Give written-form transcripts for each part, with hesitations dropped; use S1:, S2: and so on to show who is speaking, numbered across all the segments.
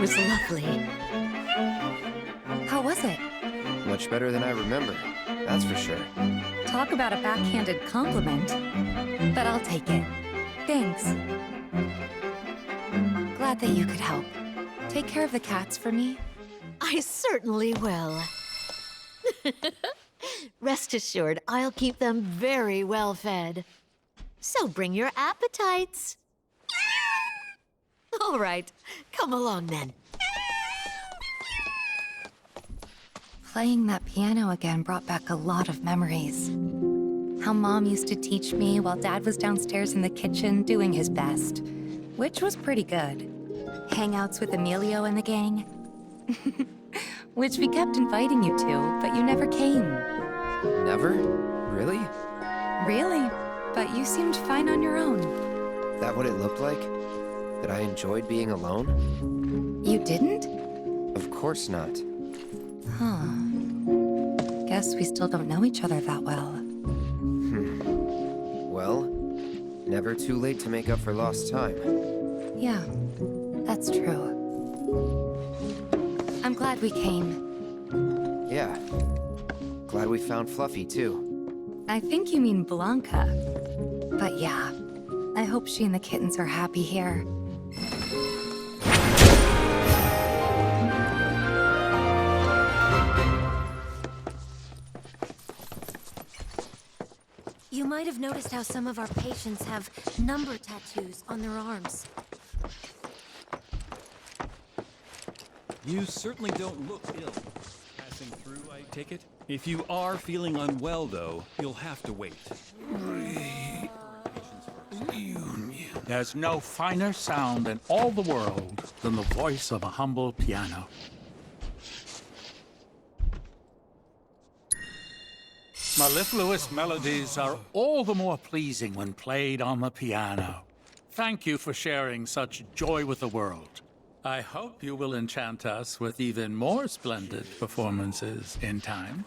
S1: was lovely.
S2: How was it?
S3: Much better than I remember, that's for sure.
S2: Talk about a backhanded compliment. But I'll take it. Thanks. Glad that you could help. Take care of the cats for me.
S1: I certainly will. Rest assured, I'll keep them very well fed. So bring your appetites. All right, come along then.
S2: Playing that piano again brought back a lot of memories. How Mom used to teach me while Dad was downstairs in the kitchen doing his best, which was pretty good. Hangouts with Emilio and the gang, which we kept inviting you to, but you never came.
S3: Never? Really?
S2: Really? But you seemed fine on your own.
S3: That what it looked like? That I enjoyed being alone?
S2: You didn't?
S3: Of course not.
S2: Huh. Guess we still don't know each other that well.
S3: Well, never too late to make up for lost time.
S2: Yeah, that's true. I'm glad we came.
S3: Yeah. Glad we found Fluffy, too.
S2: I think you mean Blanca. But yeah, I hope she and the kittens are happy here.
S4: You might have noticed how some of our patients have number tattoos on their arms.
S5: You certainly don't look ill. Passing through, I take it? If you are feeling unwell, though, you'll have to wait.
S6: There's no finer sound in all the world than the voice of a humble piano. Mellifluous melodies are all the more pleasing when played on the piano. Thank you for sharing such joy with the world. I hope you will enchant us with even more splendid performances in time.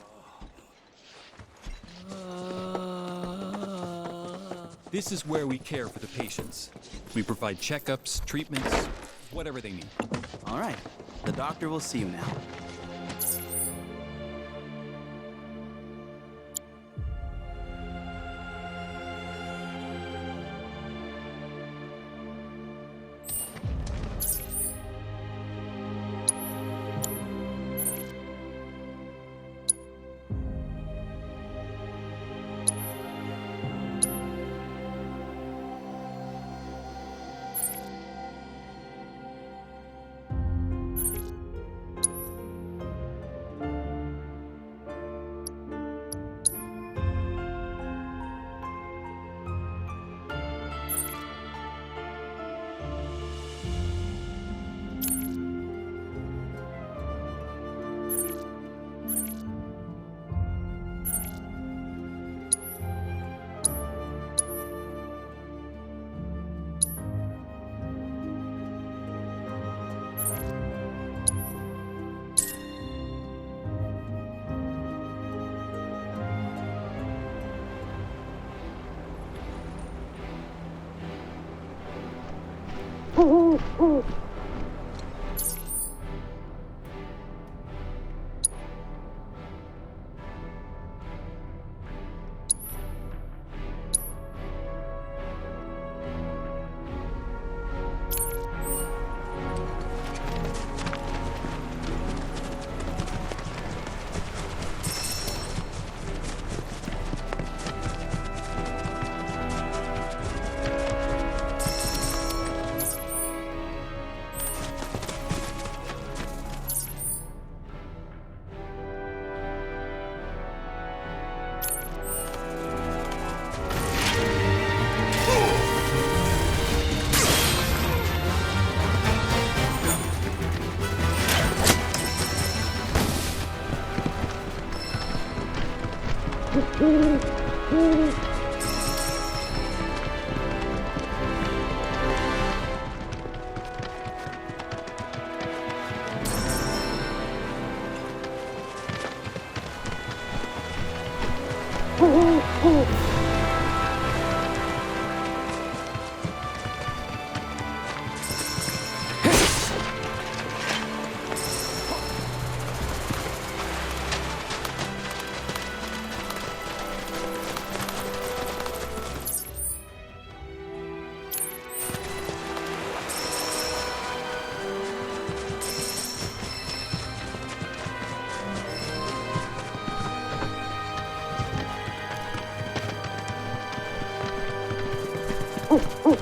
S5: This is where we care for the patients. We provide checkups, treatments, whatever they need.
S7: All right. The doctor will see you now.
S8: In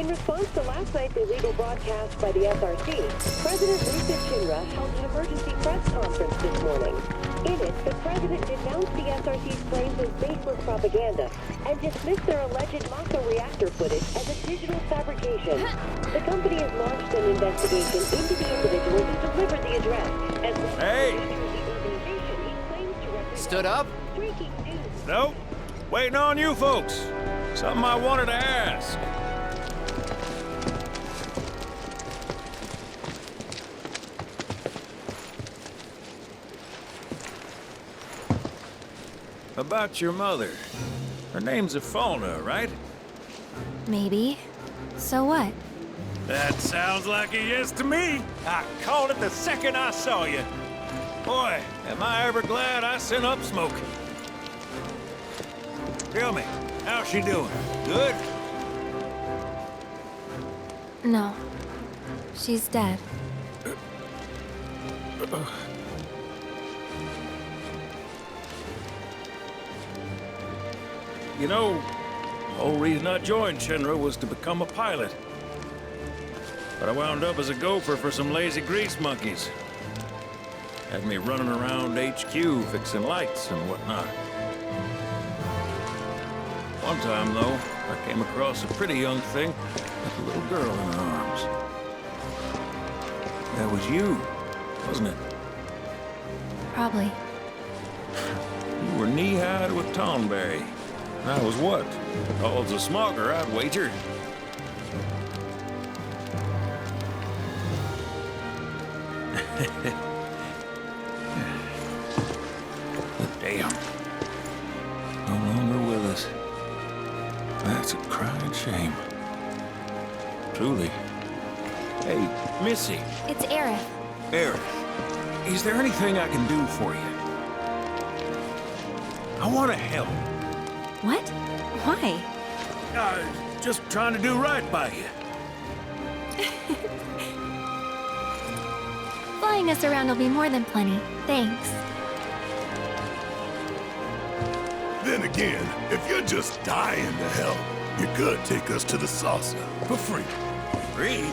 S8: response to last night's illegal broadcast by the SRC, President Lisa Chinra held an emergency press conference this morning. In it, the president denounced the SRC's claims as baseless propaganda and dismissed their alleged Mako reactor footage as a digital fabrication. The company has launched an investigation into the individual who delivered the address, as well
S9: Hey!
S8: as the organization he claims to represent.
S3: Stood up?
S8: Breaking news.
S9: Nope. Waiting on you folks. Something I wanted to ask. About your mother. Her name's Afona, right?
S4: Maybe. So what?
S9: That sounds like a yes to me. I called it the second I saw you. Boy, am I ever glad I sent up smoke. Tell me, how's she doing? Good?
S4: No. She's dead.
S9: You know, the whole reason I joined Shinra was to become a pilot. But I wound up as a gopher for some lazy grease monkeys. Had me running around HQ fixing lights and whatnot. One time, though, I came across a pretty young thing with a little girl in her arms. That was you, wasn't it?
S4: Probably.
S9: You were knee-high to a tonberry. I was what? Called a smogger, I'd wager. But damn. No longer with us. That's a crying shame. Truly. Hey, Missy.
S4: It's Aerith.
S9: Aerith, is there anything I can do for you? I want to help.
S4: What? Why?
S9: Just trying to do right by you.
S4: Flying us around will be more than plenty. Thanks.
S10: Then again, if you're just dying to help, you could take us to the saucer for free.
S9: Free?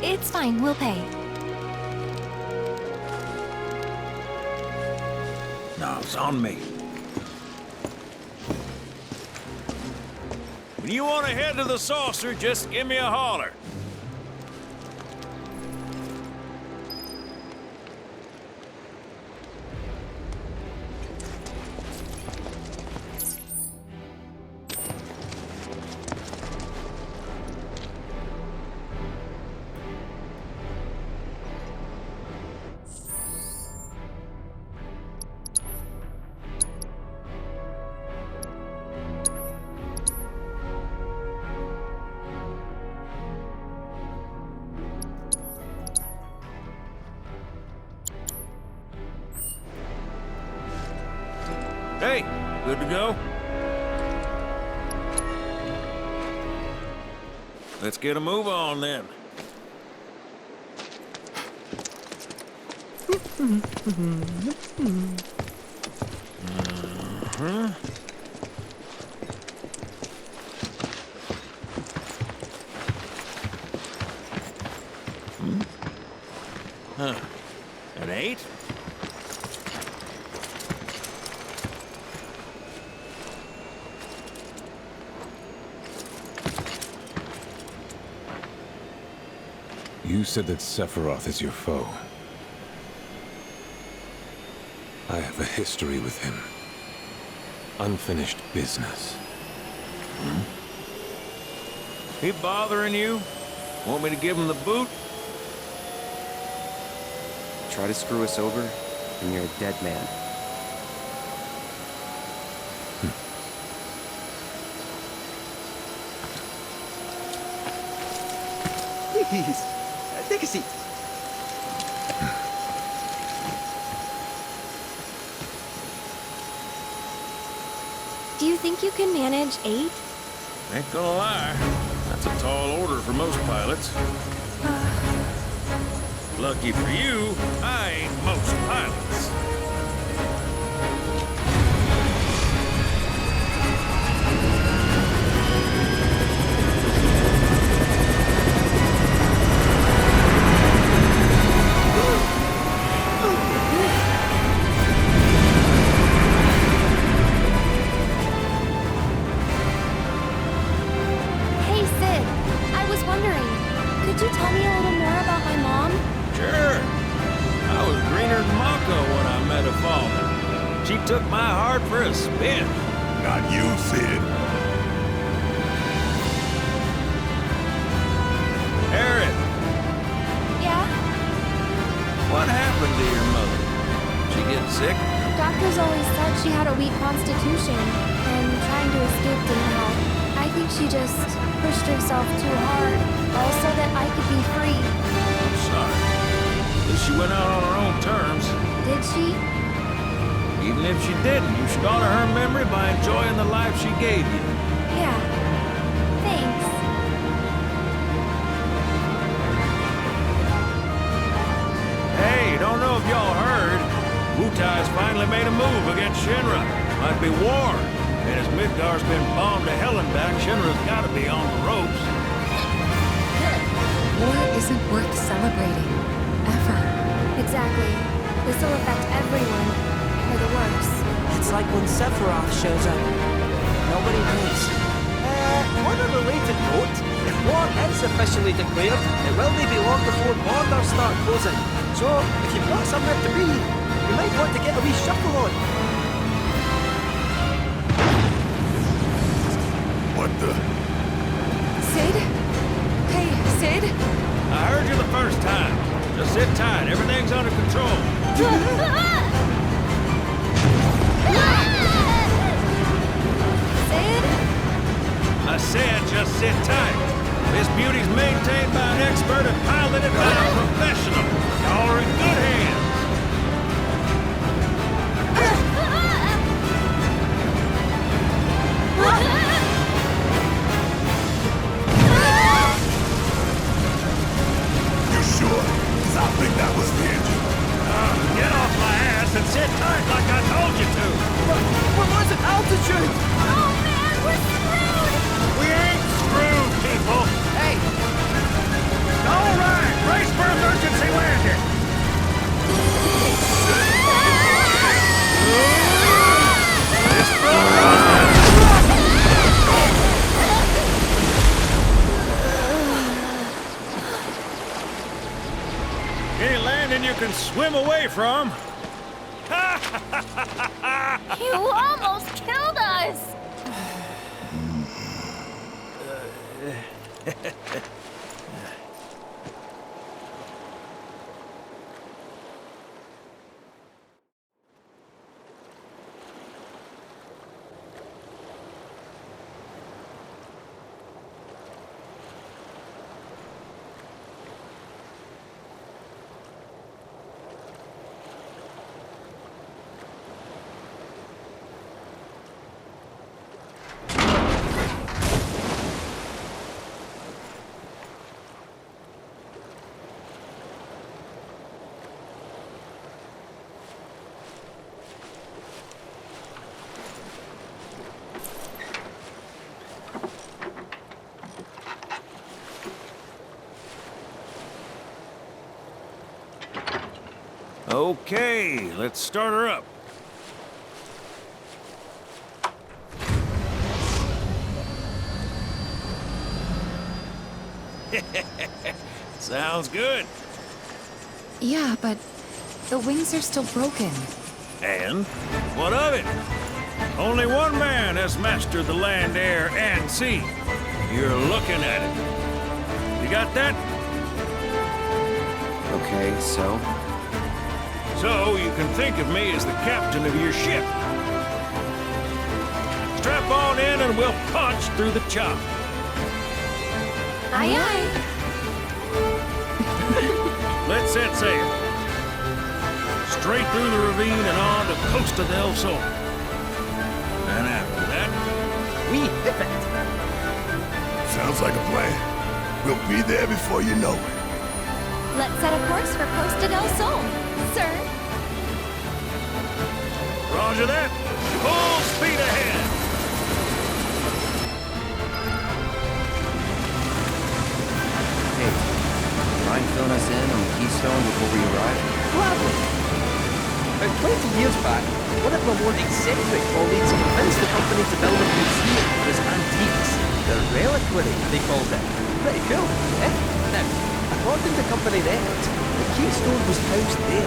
S4: It's fine, we'll pay.
S9: No, it's on me. When you want to head to the saucer, just give me a holler. Hey, good to go? Let's get a move on then. Huh. An 8?
S10: You said that Sephiroth is your foe. I have a history with him. Unfinished business.
S9: He bothering you? Want me to give him the boot?
S3: Try to screw us over, and you're a dead man.
S7: Please, take a seat.
S4: Do you think you can manage 8?
S9: Ain't gonna lie, I That's a tall order for most pilots. Lucky for you, I ain't most pilots.
S4: Hey, Sid. I was wondering, could you tell me a little more about my mom?
S9: Sure. I was greener than Mako when I met her father. She took my heart for a spin.
S10: Not you, Sid.
S9: Erin,
S4: Yeah?
S9: what happened to your mother? She get sick?
S4: Doctors always said she had a weak constitution, and trying to escape didn't help. I think she just pushed herself too hard, all so that I could be free.
S9: I'm sorry. At least she went out on her own terms.
S4: Did she?
S9: Even if she didn't, you should honor her memory by enjoying the life she gave you.
S4: Yeah. Thanks.
S9: Hey, don't know if y'all heard. Wutai's finally made a move against Shinra. Might be war. And as Midgar's been bombed to hell and back, Shinra's gotta be on the ropes.
S2: War isn't worth celebrating. Ever.
S4: Exactly. This will affect everyone, for the worse.
S11: It's like when Sephiroth shows up. Nobody knows. On a related note, if war is officially declared, it will be long before borders start closing. So, if you've got somewhere to be, you might want to get a wee shuffle on.
S10: What the?
S2: Sid? Hey, Sid?
S9: I heard you the first time. Just sit tight. Everything's under control.
S4: Sid?
S9: I said just sit tight. This beauty's maintained by an expert and piloted by a professional. Y'all are in good hands.
S10: You sure? 'Cause I think that was the engine.
S9: Get off my ass and sit tight like I told you to.
S11: We're losing altitude!
S4: Oh man, we're screwed!
S9: We ain't screwed, people.
S11: Hey!
S9: All right, brace for emergency landing. Any landing you can swim away from.
S4: You almost killed us!
S9: Okay, let's start her up. Sounds good.
S2: Yeah, but the wings are still broken.
S9: And what of it? Only one man has mastered the land, air, and sea. You're looking at it. You got that?
S3: Okay, so?
S9: So you can think of me as the captain of your ship. Strap on in and we'll punch through the chop.
S4: Aye, aye.
S9: Let's set sail. Straight through the ravine and on to Costa del Sol. And after that,
S11: We hip it.
S10: Sounds like a plan. We'll be there before you know it.
S4: Let's set a course for Costa del Sol, sir.
S9: Roger that. Full speed ahead.
S3: Hey, mind filling us in on the Keystone before we arrive?
S11: Gladly. About 20 years back, one of my more eccentric colleagues convinced the company to build a museum for his antiques. The reliquary, they called it. Pretty cool, eh? Now, according to company records, the Keystone was housed there.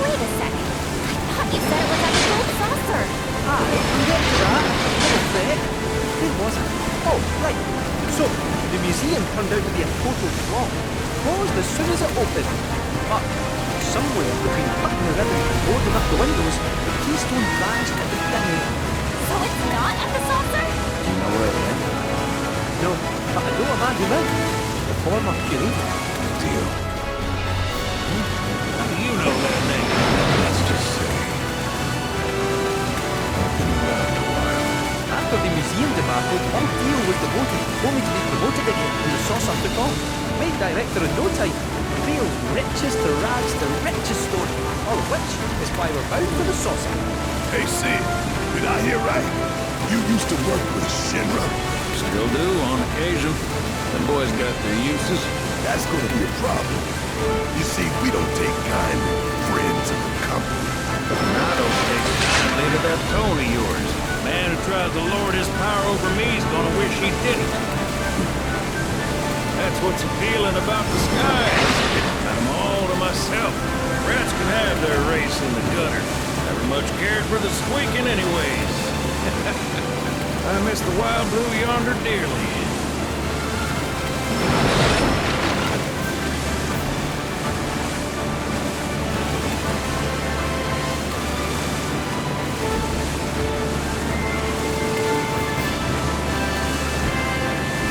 S4: Wait a second. I thought you said it was at the gold saucer.
S11: Aye, we'll get to that. Little threat. Where was it? Oh, right. So, the museum turned out to be a total flop. Closed as soon as it opened. But, somewhere between cutting the ribbon and boarding up the windows, the Keystone vanished into thin air.
S4: So it's not at the saucer?
S3: Do you know where it went?
S11: No, but I know a man who will. The former curator.
S10: Deal.
S9: How do you know that name?
S10: Let's just say. Been around a while.
S11: After the museum debacle, all deal was devoted, only to be promoted again when the saucer took off. Made director in no time. Real richest to rags to richest story. All of which is why we're bound for the saucer.
S10: Hey, Sid, did I hear right? You used to work with Shinra?
S9: Still do, on occasion. Them boys got their uses.
S10: That's gonna be a problem. You see, we don't take kindly to friends of the company.
S9: I don't take kindly to that tone of yours. Man who tries to lord his power over me is gonna wish he didn't. That's what's appealing about the skies. I'm all to myself. Rats can have their race in the gutter. Never much cared for the squeaking anyways. I miss the wild blue yonder dearly.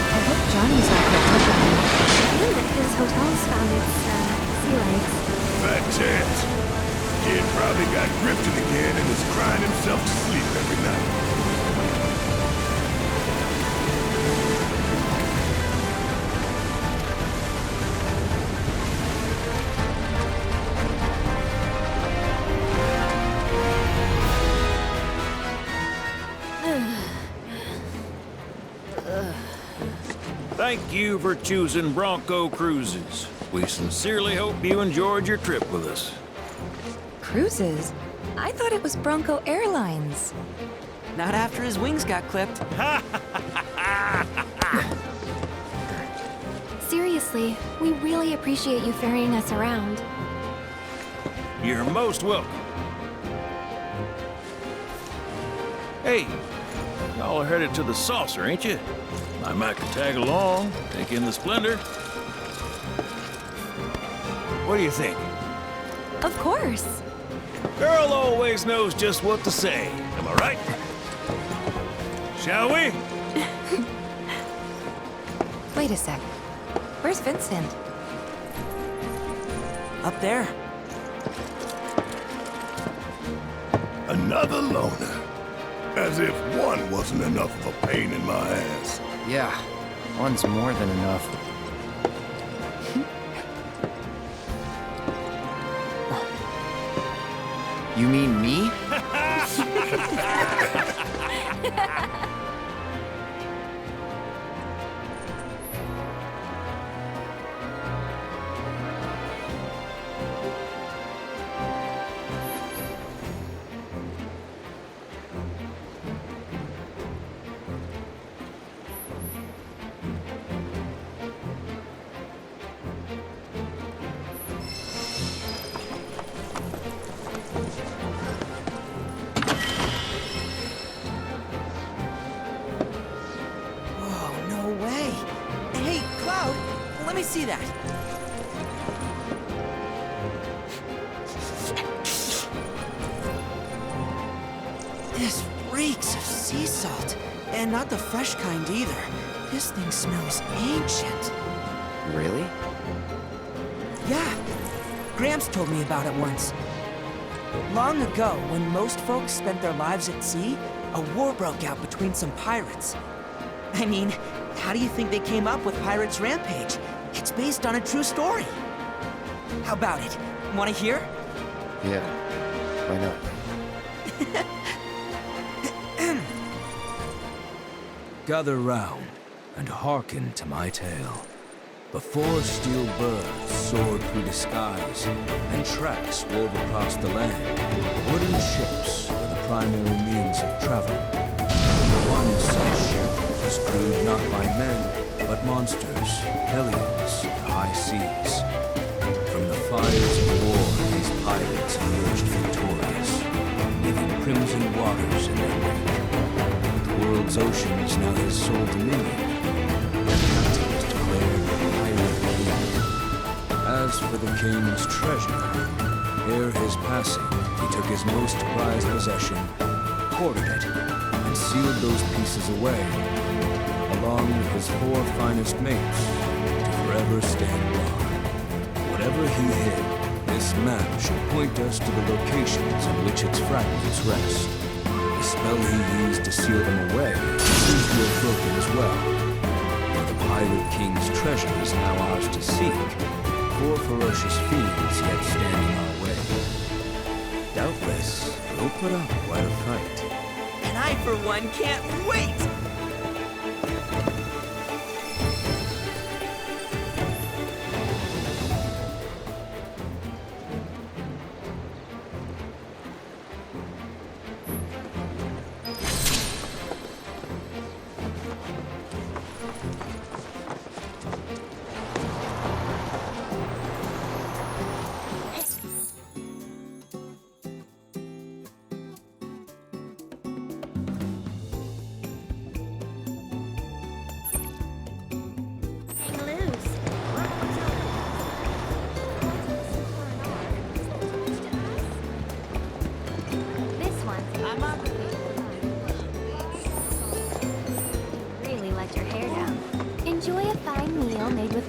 S4: I hope Johnny's out there helping. And that his hotel's found its, sea legs.
S10: Fat chance. Kid probably got grifted again and is crying himself to sleep every night.
S9: Thank you for choosing Bronco Cruises. We sincerely hope you enjoyed your trip with us.
S2: Cruises? I thought it was Bronco Airlines.
S11: Not after his wings got clipped.
S4: Seriously, we really appreciate you ferrying us around.
S9: You're most welcome. Hey, y'all are headed to the saucer, ain't you? I might could tag along, take in the splendor. What do you think?
S4: Of course.
S9: Girl always knows just what to say. Am I right? Shall we?
S2: Wait a sec. Where's Vincent?
S11: Up there.
S10: Another loner. As if one wasn't enough of a pain in my ass.
S3: Yeah, one's more than enough. You mean me?
S11: Let me see that. This reeks of sea salt. And not the fresh kind either. This thing smells ancient.
S3: Really?
S11: Yeah. Gramps told me about it once. Long ago, when most folks spent their lives at sea, a war broke out between some pirates. I mean, How do you think they came up with Pirates Rampage? It's based on a true story. How about it? Want to hear?
S3: Yeah, why not?
S12: Gather round and hearken to my tale. Before steel birds soared through the skies and tracks wove across the land, wooden ships were the primary means of travel. One such ship was crewed not by men, but monsters, hellions, the high seas. From the fires of war, these pirates emerged victorious, leaving crimson waters in their wake. The world's oceans now his sole dominion. Their captain was declared the pirate king. As for the king's treasure, ere his passing, he took his most prized possession, hoarded it, and sealed those pieces away, along with his 4 finest mates, to forever stand guard. Whatever he hid, this map should point us to the locations on which its fragments rest. The spell he used to seal them away seems to have broken as well. But the Pirate King's treasure is now ours to seek. 4 ferocious fiends yet stand in our way. Doubtless, we'll put up quite a fight.
S11: And I, for one, can't wait!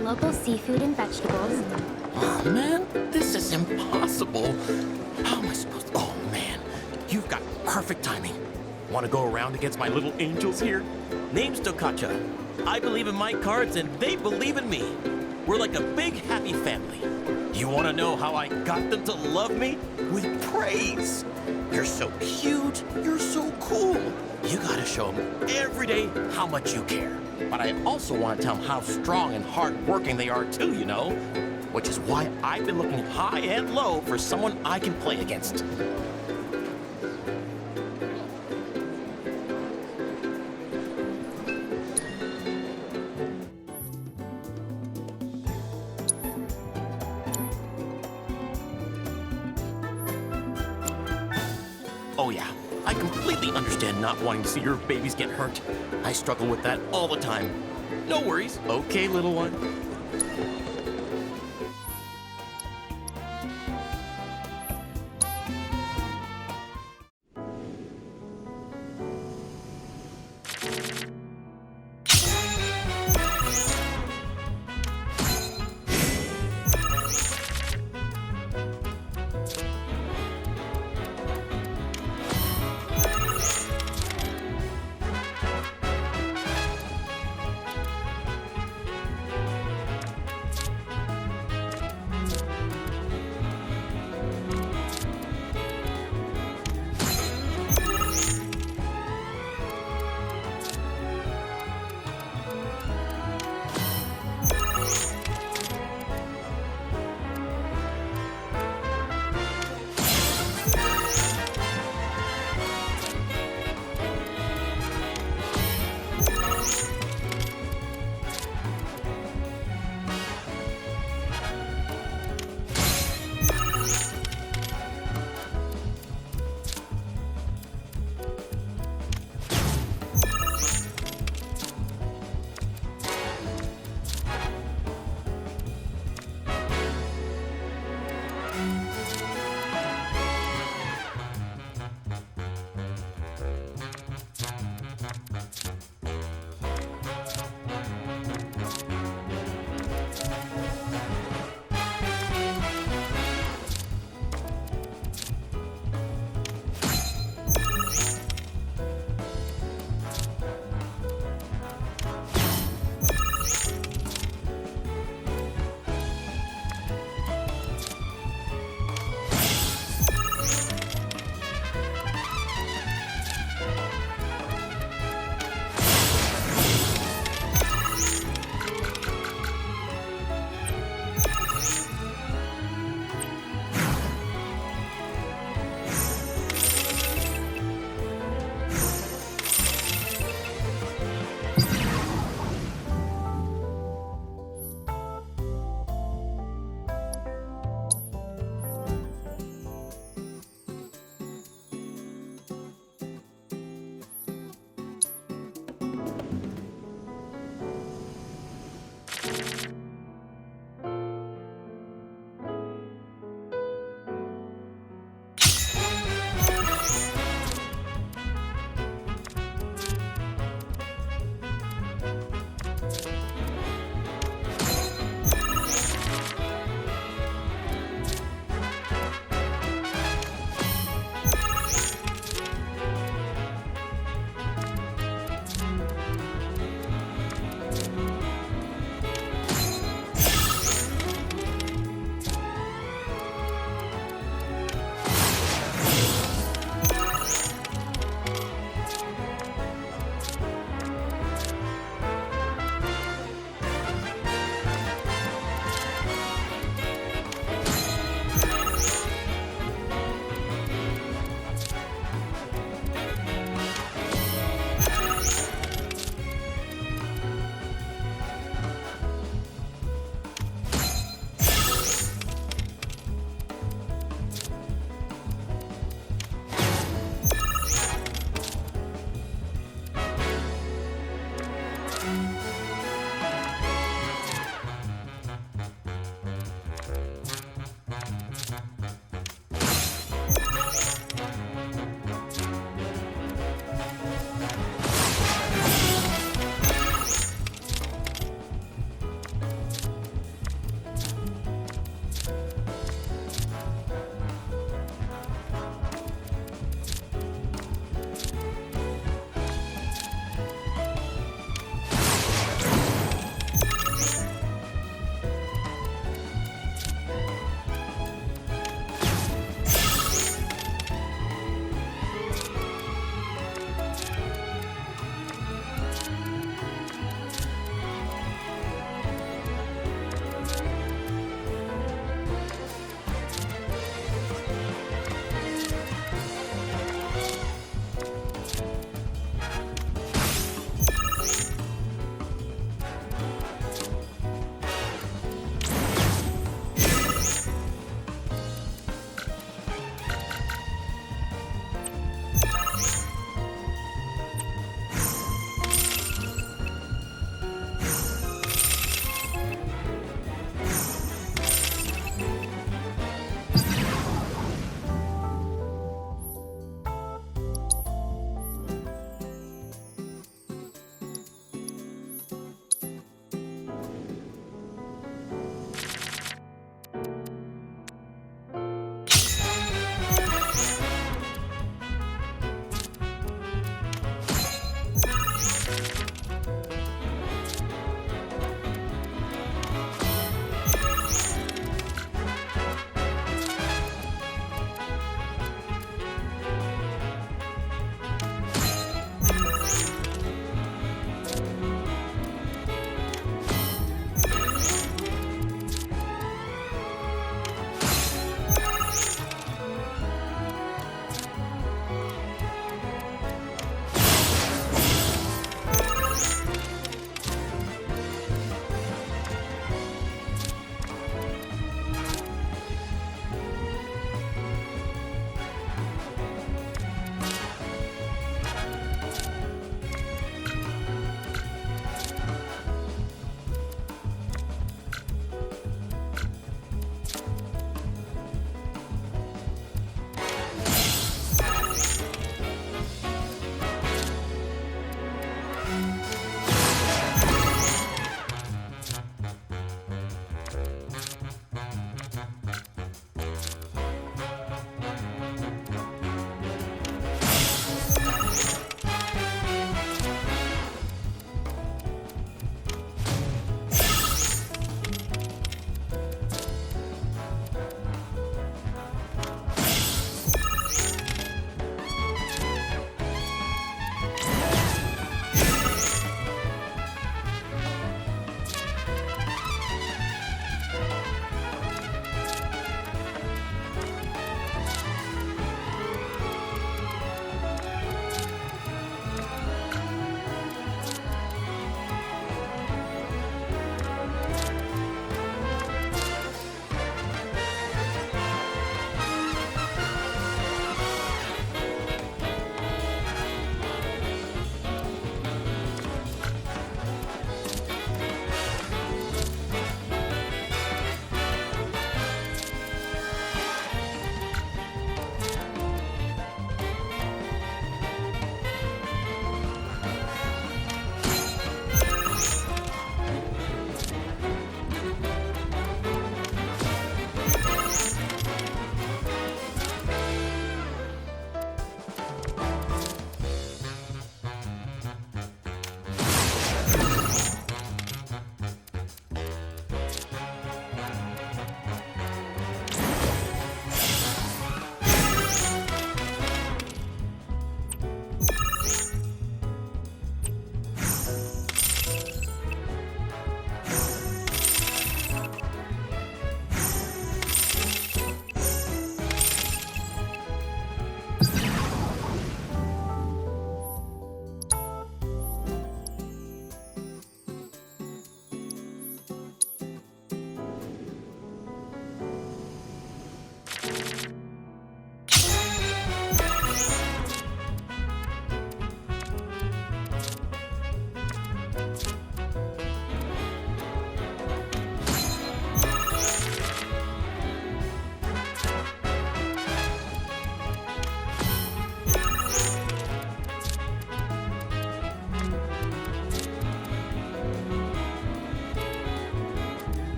S4: Local seafood and vegetables.
S13: Oh, man, this is impossible. How am I supposed to... Oh, man, you've got perfect timing. Want to go around against my little angels here? Name's Tokacha. I believe in my cards, and they believe in me. We're like a big, happy family. You want to know how I got them to love me? With praise. You're so cute. You're so cool. You gotta show them every day how much you care. But I also want to tell them how strong and hard-working they are too, you know? Which is why I've been looking high and low for someone I can play against. Oh yeah, I completely understand not wanting to see your babies get hurt. I struggle with that all the time. No worries, okay, little one?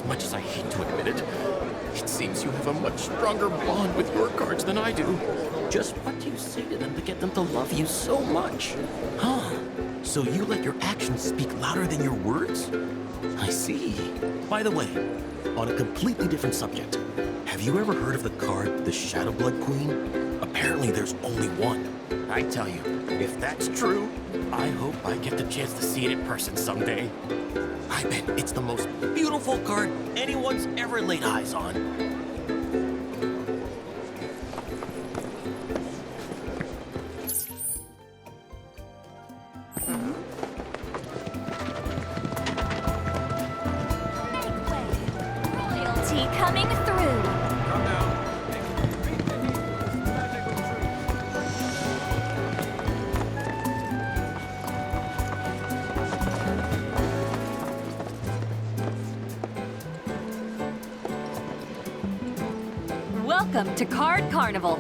S13: much as I hate to admit it, it seems you have a much stronger bond with your cards than I do. Just what do you say to them to get them to love you so much? Huh. So you let your actions speak louder than your words? I see. By the way, on a completely different subject, have you ever heard of the card, the Shadow Blood Queen? Apparently there's only one. I tell you, if that's true, I hope I get the chance to see it in person someday. I bet it's the most beautiful card anyone's ever laid eyes on.
S4: Coming through.
S9: Calm down.
S14: Welcome to Card Carnival.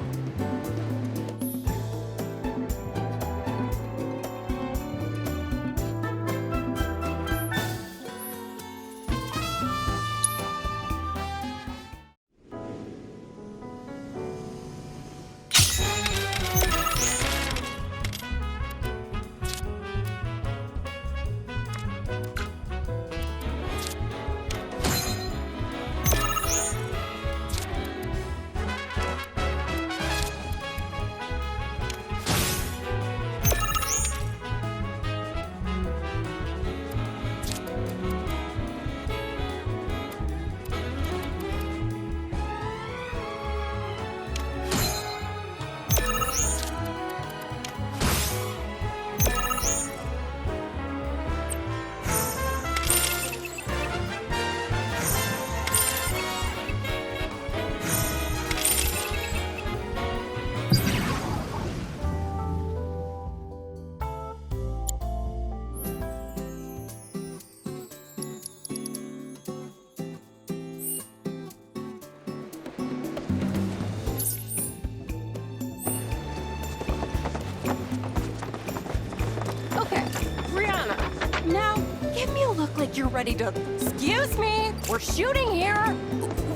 S15: Look like you're ready to... Excuse me! We're shooting here!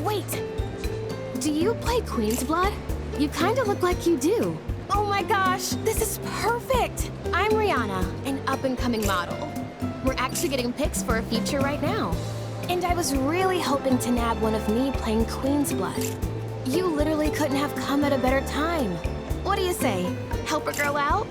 S4: Wait. Do you play Queen's Blood? You kind of look like you do.
S15: Oh my gosh, this is perfect! I'm Rihanna, an up-and-coming model.
S4: We're actually getting pics for a feature right now. And I was really hoping to nab one of me playing Queen's Blood. You literally couldn't have come at a better time. What do you say? Help a girl out?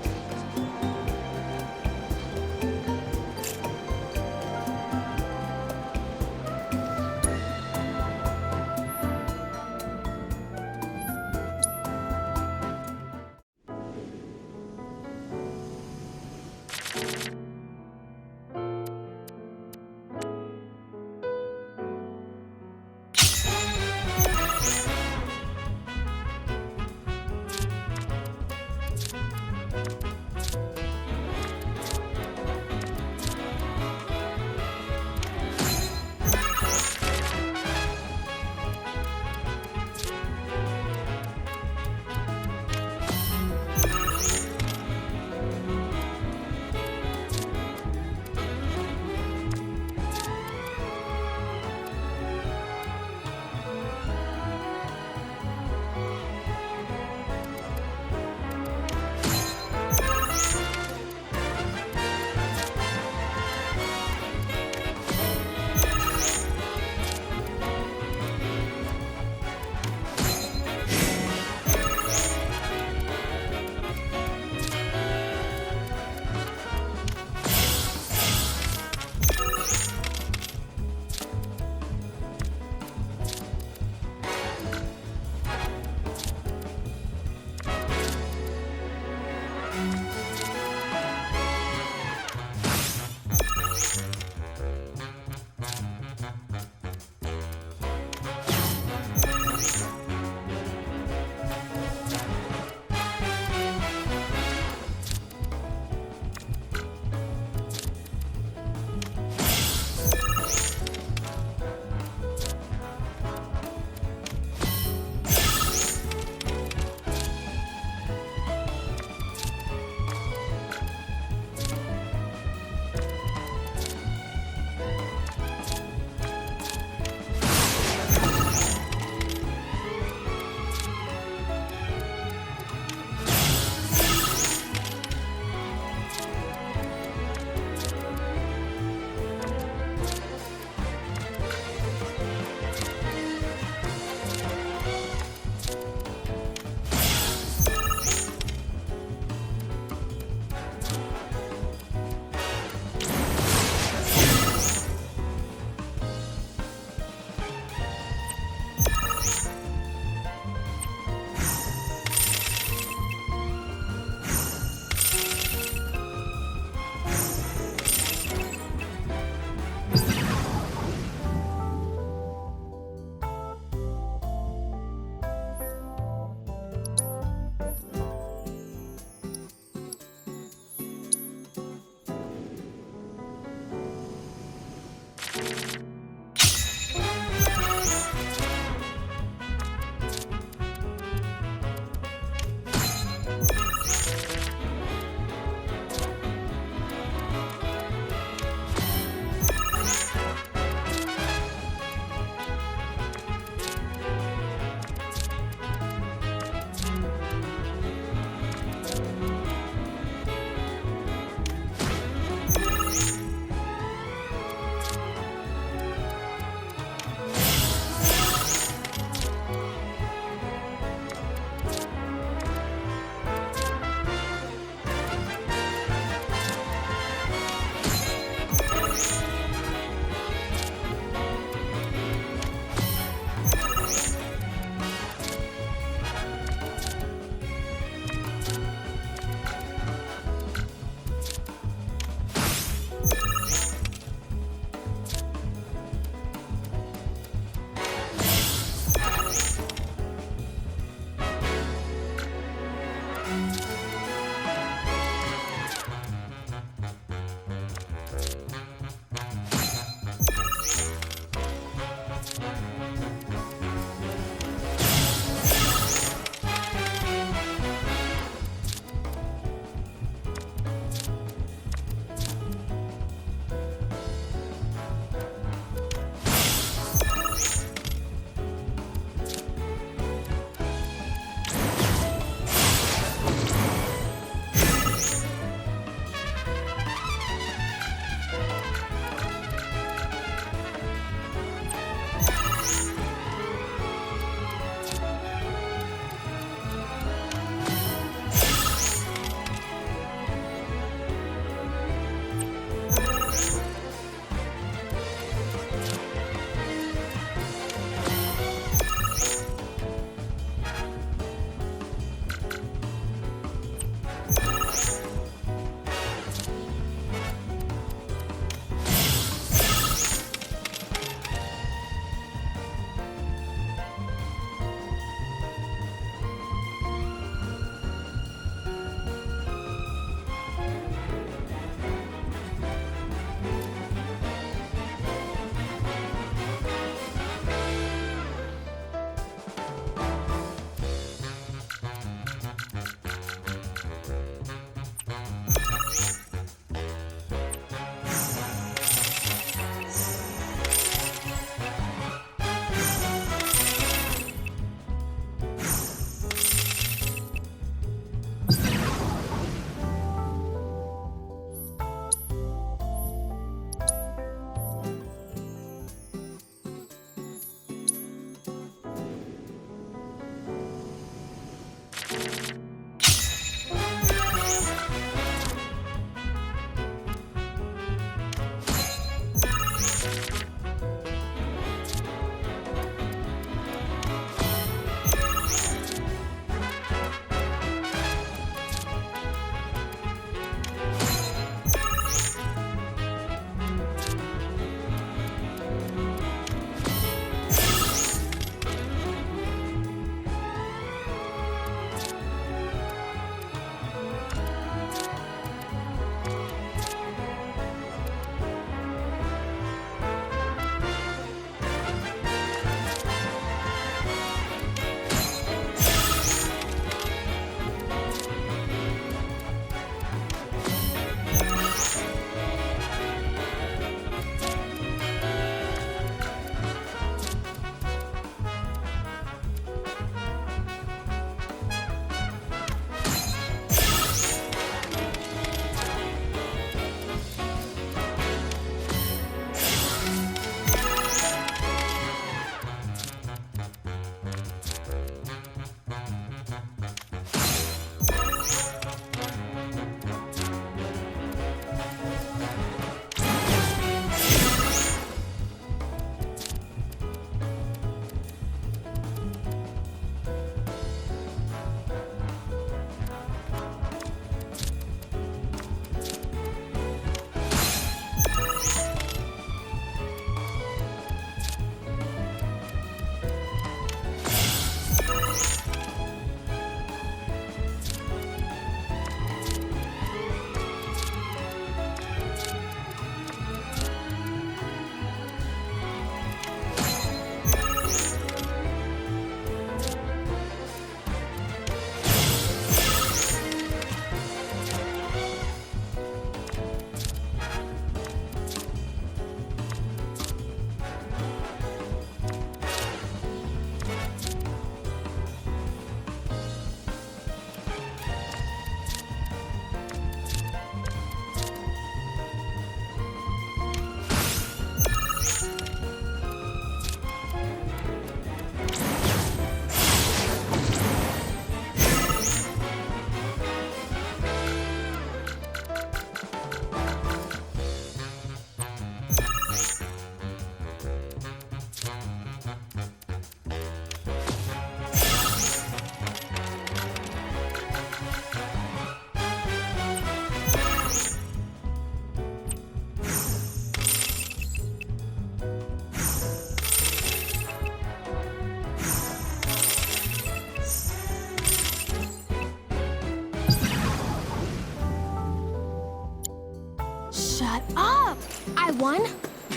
S4: Shut up! I won?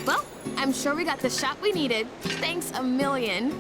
S4: Well, I'm sure we got the shot we needed. Thanks a million.